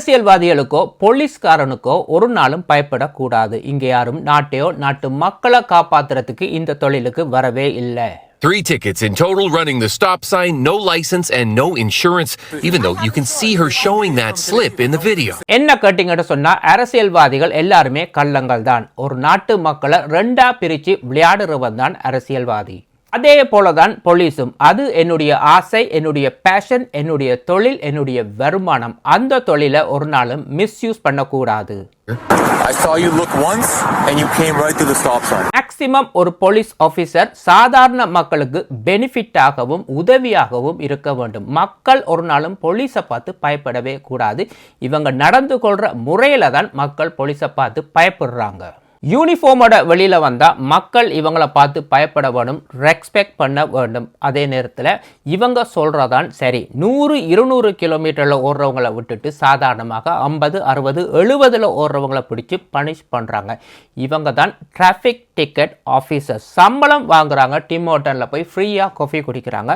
அரசியல்வாதிகளுக்கோ போலீஸ்காரனுக்கோ ஒரு நாளும் பயப்படக்கூடாது. இங்க யாரும் நாட்டையோ நாட்டு மக்களை காப்பாத்துறதுக்கு இந்த தொழிலுக்கு வரவே இல்லை. 3 tickets in total, running the stop sign, no license and no insurance, even though you can see her showing that slip in the video. என்ன கேட்டீங்கன்னு சொன்னா, அரசியல்வாதிகள் எல்லாருமே கள்ளங்கள் தான். ஒரு நாட்டு மக்களை ரெண்டா பிரிச்சு விளையாடுறவன் தான் அரசியல்வாதி. அதே போலதான் போலீஸும். அது என்னுடைய ஆசை, என்னுடைய பேஷன், என்னுடைய தொழில், என்னுடைய வருமானம். அந்த தொழிலை ஒரு நாளும் மிஸ்யூஸ் பண்ணக்கூடாது. I saw you look once and you came right through the stop sign. Maximum ஒரு போலீஸ் ஆபீசர் சாதாரண மக்களுக்கு பெனிஃபிட்டாகவும் உதவியாகவும் இருக்க வேண்டும். மக்கள் ஒரு நாளும் போலீஸை பார்த்து பயப்படவே கூடாது. இவங்க நடந்து கொள்ற முறையில தான் மக்கள் போலீஸை பார்த்து பயப்படுறாங்க. யூனிஃபார்மோட வெளியில வந்தா மக்கள் இவங்களை பார்த்து பயப்பட வேணும், ரெஸ்பெக்ட் பண்ண வேண்டும். அதே நேரத்தில் இவங்க சொல்றதான் சரி. 100-200 கிலோமீட்டர்ல ஓடுறவங்களை விட்டுட்டு சாதாரணமாக 50-60-70 ஓடுறவங்களை பிடிச்சி பனிஷ் பண்றாங்க. இவங்க தான் டிராஃபிக் டிக்கெட் ஆஃபீஸர். சம்பளம் வாங்குறாங்க, டிம் ஹோட்டல்ல போய் ஃப்ரீயா காஃபி குடிக்கிறாங்க.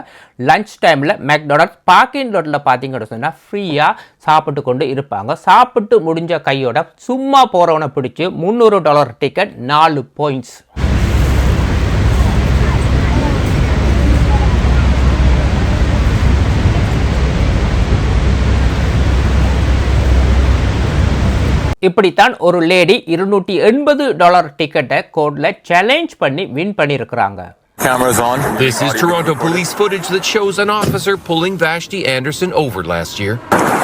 லஞ்ச் டைம்ல மெக்டொனால்ட்ஸ் பார்க்கிங் லாட்ல பார்த்தீங்கன்னு சொன்னா ஃப்ரீயா சாப்பிட்டு கொண்டு இருப்பாங்க. சாப்பிட்டு முடிஞ்ச கையோட சும்மா போறவனை பிடிச்சி $300 டிக்கெட் 4 பாயிண்ட்ஸ். இப்படித்தான் ஒரு லேடி $280 டிக்கெட்டை கோட்ல சேலஞ்ச் பண்ணி வின் பண்ணியிருக்கிறாங்க. Cameras on. This is Toronto police footage that shows an officer pulling Vashti Anderson over last year.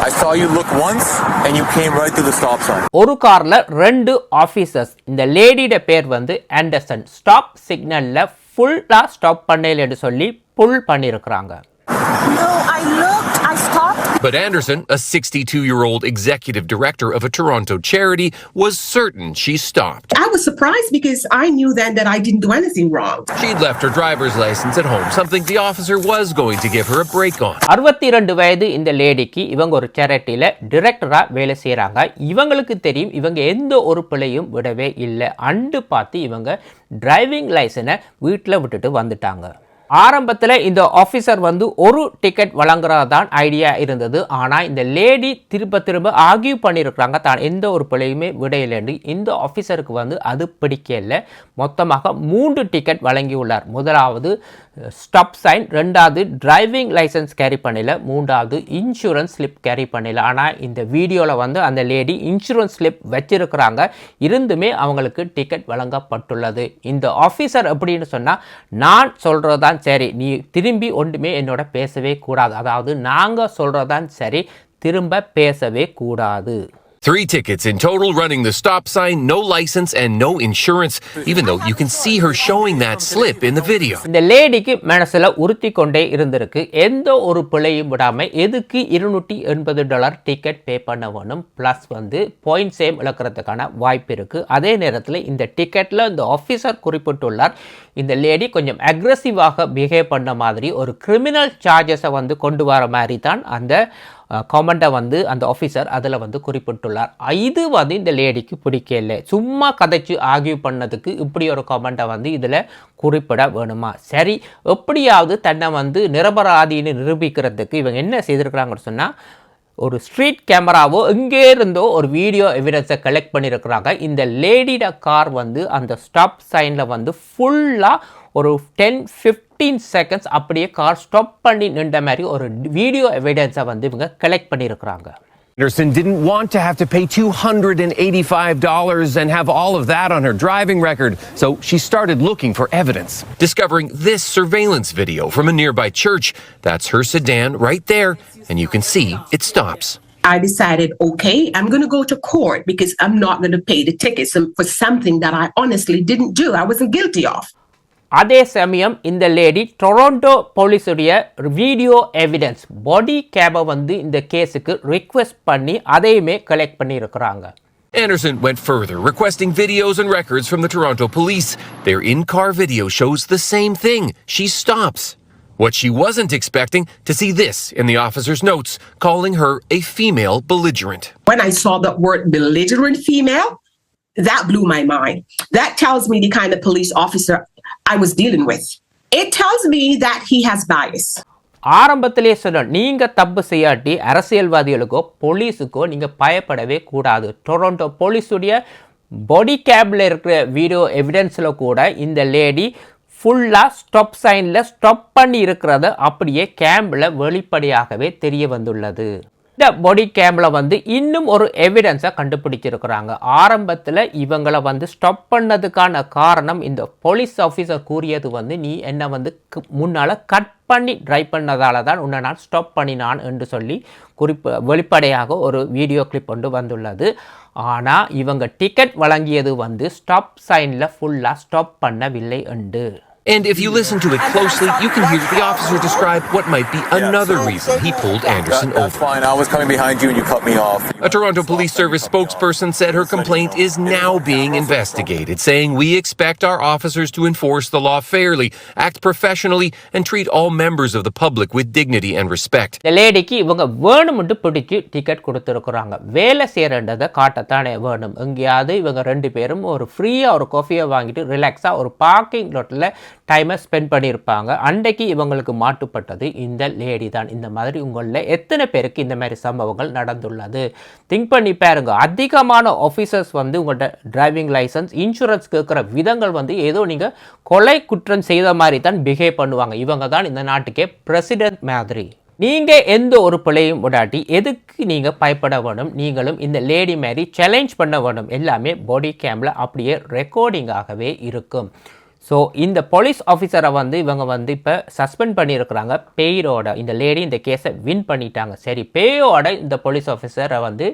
I saw you look once and you came right through the stop sign. ஒரு கார்ல 2 officers. இந்த லேடியோட பேர் வந்து Anderson. Stop சிக்னல்ல ஃபுல்லா stop பண்ணலன்னு சொல்லி புல் பண்ணியிருக்கிறாங்க. No, I looked, I stopped. But Anderson, a 62-year-old executive director of a Toronto charity, was certain she stopped. I was surprised because I knew then that I didn't do anything wrong. She'd left her driver's license at home, something the officer was going to give her a break on. 62 வயது இந்த லேடிக்கு இவங்க ஒரு சேரிட்டியில டைரக்டரா வேலை செய்யறாங்க. இவங்களுக்கு தெரியும் இவங்க எந்த ஒரு பிழையும் விடவே இல்லை. அண்டு பார்த்து இவங்க டிரைவிங் லைசன்ஸை வீட்டில் விட்டுட்டு வந்துட்டாங்க. ஆரம்பத்தில் இந்த ஆஃபீஸர் வந்து ஒரு டிக்கெட் வழங்குறதான் ஐடியா இருந்தது. ஆனால் இந்த லேடி திரும்ப ஆர்கியூ பண்ணியிருக்கிறாங்க, தான் எந்த ஒரு பிழையுமே விடையிலேன்னு. இந்த ஆஃபீஸருக்கு வந்து அது பிடிக்கல. மொத்தமாக 3 டிக்கெட் வழங்கியுள்ளார். முதலாவது ஸ்டாப் சைன், 2வது டிரைவிங் லைசன்ஸ் கேரி பண்ணல, 3வது இன்சூரன்ஸ் ஸ்லிப் கேரி பண்ணல. ஆனால் இந்த வீடியோவில் வந்து அந்த லேடி இன்சூரன்ஸ் ஸ்லிப் வச்சிருக்கிறாங்க, இருந்துமே அவங்களுக்கு டிக்கெட் வழங்கப்பட்டுள்ளது. இந்த ஆஃபீஸர் எப்படின்னு சொன்னால், நான் சொல்கிறதான் சரி, நீ திரும்பி ஒன்றுமே என்னோட பேசவே கூடாது. அதாவது நாங்கள் சொல்கிறதான் சரி, திரும்ப பேசவே கூடாது. 3 tickets in total, running the stop sign, no license and no insurance, even though you can see her showing that slip in the video. இந்த லேடிக்கு மனசுல உறுத்தி கொண்டே இருந்திருக்கு, எந்த ஒரு பிழையும் விடாம எதுக்கு $280 டிக்கெட் பே பண்ண வேணும், பிளஸ் வந்து பாயிண்ட்ஸையும் இழக்கிறதுக்கான வாய்ப்பு இருக்கு. அதே நேரத்தில் இந்த டிக்கெட்ல இந்த ஆஃபீஸர் குறிப்பிட்டுள்ளார், இந்த லேடி கொஞ்சம் அக்ரெசிவாக பிஹேவ் பண்ண மாதிரி ஒரு கிரிமினல் சார்ஜஸை வந்து கொண்டு வர மாதிரி தான் அந்த கமெண்ட்டை வந்து அந்த ஆஃபீஸர் அதில் வந்து குறிப்பிட்டுள்ளார். இது வந்து இந்த லேடிக்கு பிடிக்கல. சும்மா கதைச்சு ஆர்கியூ பண்ணதுக்கு இப்படி ஒரு கமெண்ட்டை வந்து இதில் குறிப்பிட வேணுமா? சரி, எப்படியாவது தன்னை வந்து நிரபராதின்னு நிரூபிக்கிறதுக்கு இவங்க என்ன செய்திருக்கிறாங்கன்னு சொன்னால், ஒரு ஸ்ட்ரீட் கேமராவோ எங்கே இருந்தோ ஒரு வீடியோ எவிடன்ஸை கலெக்ட் பண்ணியிருக்கிறாங்க. இந்த லேடியோட கார் வந்து அந்த ஸ்டாப் சைனில் வந்து ஃபுல்லாக ஒரு 10-15 செகண்ட்ஸ் அப்படியே கார் ஸ்டாப் பண்ணி நின்ற மாதிரி ஒரு வீடியோ எவிடன்ஸை வந்து இவங்க கலெக்ட் பண்ணியிருக்கிறாங்க. Anderson didn't want to have to pay $285 and have all of that on her driving record, so she started looking for evidence. Discovering this surveillance video from a nearby church. That's her sedan right there, and you can see it stops. I decided, okay, I'm going to go to court because I'm not going to pay the tickets for something that I honestly didn't do. I wasn't guilty of. அதே சமயம் இந்த lady Toronto போலீஸுடைய video evidence பாடி கேபை வந்து இந்த கேஸுக்கு request பண்ணி அதையுமே collect பண்ணி இருக்கிறாங்க. Anderson went further, requesting videos and records from the Toronto police. Their in-car video shows the same thing. She stops. What she wasn't expecting, to see this in the officer's notes, calling her a female belligerent. When I saw the word belligerent female, that blew my mind. That tells me the kind of police officer I was dealing with. It tells me that he has bias. ஆரம்பத்திலே சொன்ன நீங்க தப்பு செய்யாட்டி அரசியல்வாதிகளுக்கோ போலீஸுக்கோ நீங்க பயப்படவே கூடாது. Toronto போலீஸுடைய பாடி கேப்ல இருக்கிற video எவிடன்ஸில் கூட இந்த லேடி ஃபுல்லாக ஸ்டாப் சைனில் ஸ்டாப் பண்ணி இருக்கிறது அப்படியே கேம்பில் வெளிப்படையாகவே தெரிய வந்துள்ளது. இந்த பாடி கேமில் வந்து இன்னும் ஒரு எவிடன்ஸை கண்டுபிடிச்சிருக்கிறாங்க. ஆரம்பத்தில் இவங்களை வந்து ஸ்டாப் பண்ணதுக்கான காரணம் இந்த போலீஸ் ஆஃபீஸர் கூறியது வந்து நீ என்னை வந்து முன்னால் கட் பண்ணி ட்ரைவ் பண்ணதால தான் உன்னை நான் ஸ்டாப் பண்ணினான் என்று சொல்லி வெளிப்படையாக ஒரு வீடியோ கிளிப் ஒன்று வந்துள்ளது. ஆனால் இவங்க டிக்கெட் வழங்கியது வந்து ஸ்டாப் சைனில் ஃபுல்லாக ஸ்டாப் பண்ணவில்லை என்று. And if you listen to it closely, you can hear the officer describe what might be another reason he pulled Anderson That's over. fine. I was coming behind you and you cut me off. A Toronto Police Service spokesperson said her complaint is now being investigated, saying we expect our officers to enforce the law fairly, act professionally, and treat all members of the public with dignity and respect. இந்த லேடிக்கு இவங்க வேணும்னு பிடிச்சி ticket கொடுத்துருக்குறாங்க. வேலை செய்கிறன்றதை காட்டத்தானே வேணும். எங்கேயாவது இவங்க 2 பேரும் ஒரு ஃப்ரீயாக ஒரு காஃபியை வாங்கிட்டு ரிலாக்ஸாக ஒரு பார்க்கிங் லாட்டில் டைமை ஸ்பெண்ட் பண்ணியிருப்பாங்க. அன்றைக்கு இவங்களுக்கு மாட்டுப்பட்டது இந்த லேடி தான். இந்த மாதிரி உங்களில் எத்தனை பேருக்கு இந்த மாதிரி சம்பவங்கள் நடந்துள்ளது திங்க் பண்ணி பாருங்க. அதிகமான ஆஃபீஸர்ஸ் வந்து உங்கள்கிட்ட டிரைவிங் லைசன்ஸ் இன்சூரன்ஸ் கேட்குற விதங்கள் வந்து ஏதோ நீங்கள் கொலை குற்றம் செய்த மாதிரி தான் பிஹேவ் பண்ணுவாங்க. இவங்க தான் இந்த நாட்டுக்கே பிரசிடென்ட் மாதிரி. நீங்கள் எந்த ஒரு பிள்ளையும் விடாட்டி எதுக்கு நீங்கள் பயப்பட வேணும்? நீங்களும் இந்த லேடி மாதிரி சேலஞ்ச் பண்ண வேணும். எல்லாமே பாடி கேமில் அப்படியே ரெக்கார்டிங்காகவே இருக்கும். ஸோ இந்த போலீஸ் ஆஃபீஸரை வந்து இவங்க வந்து இப்போ சஸ்பெண்ட் பண்ணியிருக்கிறாங்க பேயோட. இந்த லேடி இந்த கேஸை வின் பண்ணிட்டாங்க. சரி, பேயோட இந்த போலீஸ் ஆஃபீஸரை வந்து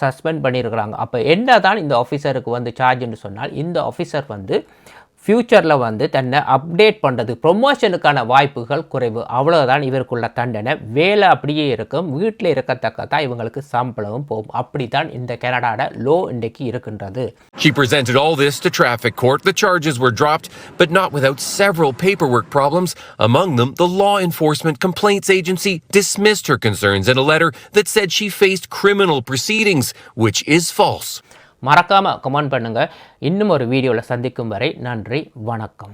சஸ்பெண்ட் பண்ணியிருக்கிறாங்க. அப்போ என்ன தான் இந்த ஆஃபீஸருக்கு வந்து சார்ஜ்னு சொன்னால், இந்த ஆஃபீஸர் வந்து ஃப்யூச்சரில் வந்து தன்னை அப்டேட் பண்ணுறது ப்ரொமோஷனுக்கான வாய்ப்புகள் குறைவு. அவ்வளோதான் இவருக்குள்ள தண்டனை. வேலை அப்படியே இருக்கும், வீட்டில் இருக்கத்தக்க தான் இவங்களுக்கு சம்பளமும் போகும். அப்படி தான் இந்த கனடாட லோ இன்றைக்கு இருக்கின்றது. She presented all this to traffic court. The charges were dropped, but not without several paperwork problems. Among them, the Law Enforcement Complaints Agency dismissed her concerns in a letter that said she faced criminal proceedings, which is false. மறக்காமல் comment பண்ணுங்கள். இன்னும் ஒரு வீடியோவில் சந்திக்கும் வரை நன்றி, வணக்கம்.